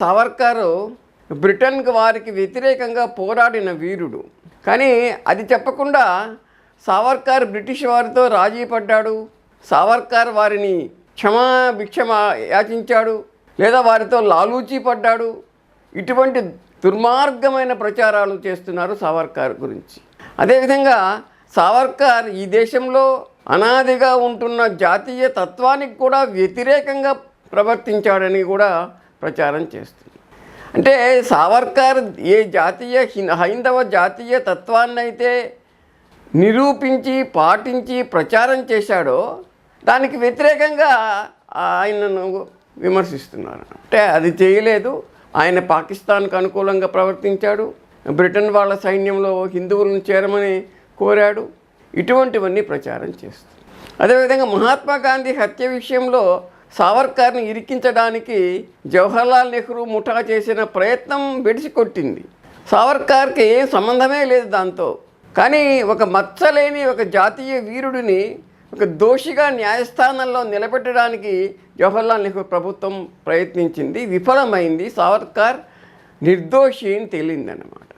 సావర్కర్ బ్రిటన్కి వారికి వ్యతిరేకంగా పోరాడిన వీరుడు. కానీ అది చెప్పకుండా సావర్కర్ బ్రిటిష్ వారితో రాజీ పడ్డాడు. సావర్కర్ వారిని భిక్షమ యాచించాడు, లేదా వారితో లాలూచీ పడ్డాడు. ఇటువంటి దుర్మార్గమైన ప్రచారాలు చేస్తున్నారు సావర్కర్ గురించి. అదేవిధంగా సావర్కర్ ఈ దేశంలో అనాదిగా ఉంటున్న జాతీయ తత్వానికి కూడా వ్యతిరేకంగా ప్రవర్తించాడని కూడా ప్రచారం చేస్తుంది. అంటే సావర్కర్ ఏ హైందవ జాతీయ తత్వాన్ని అయితే నిరూపించి పాటించి ప్రచారం చేశాడో దానికి వ్యతిరేకంగా ఆయనను విమర్శిస్తున్నారు. అంటే అది చేయలేదు. ఆయన పాకిస్తాన్కు అనుకూలంగా ప్రవర్తించాడు, బ్రిటన్ వాళ్ళ సైన్యంలో హిందువులను చేరమని కోరాడు. ఇటువంటివన్నీ ప్రచారం చేస్తుంది. అదేవిధంగా మహాత్మా గాంధీ హత్య విషయంలో సావర్కర్ని ఇరికించడానికి జవహర్లాల్ నెహ్రూ ముఠా చేసిన ప్రయత్నం బెడిసికొట్టింది. సావర్కర్కి ఏం సంబంధమే లేదు దాంతో. కానీ ఒక మచ్చలేని ఒక జాతీయ వీరుడిని ఒక దోషిగా న్యాయస్థానంలో నిలబెట్టడానికి జవహర్లాల్ నెహ్రూ ప్రభుత్వం ప్రయత్నించింది, విఫలమైంది. సావర్కర్ నిర్దోషి అని తేలిందన్నమాట.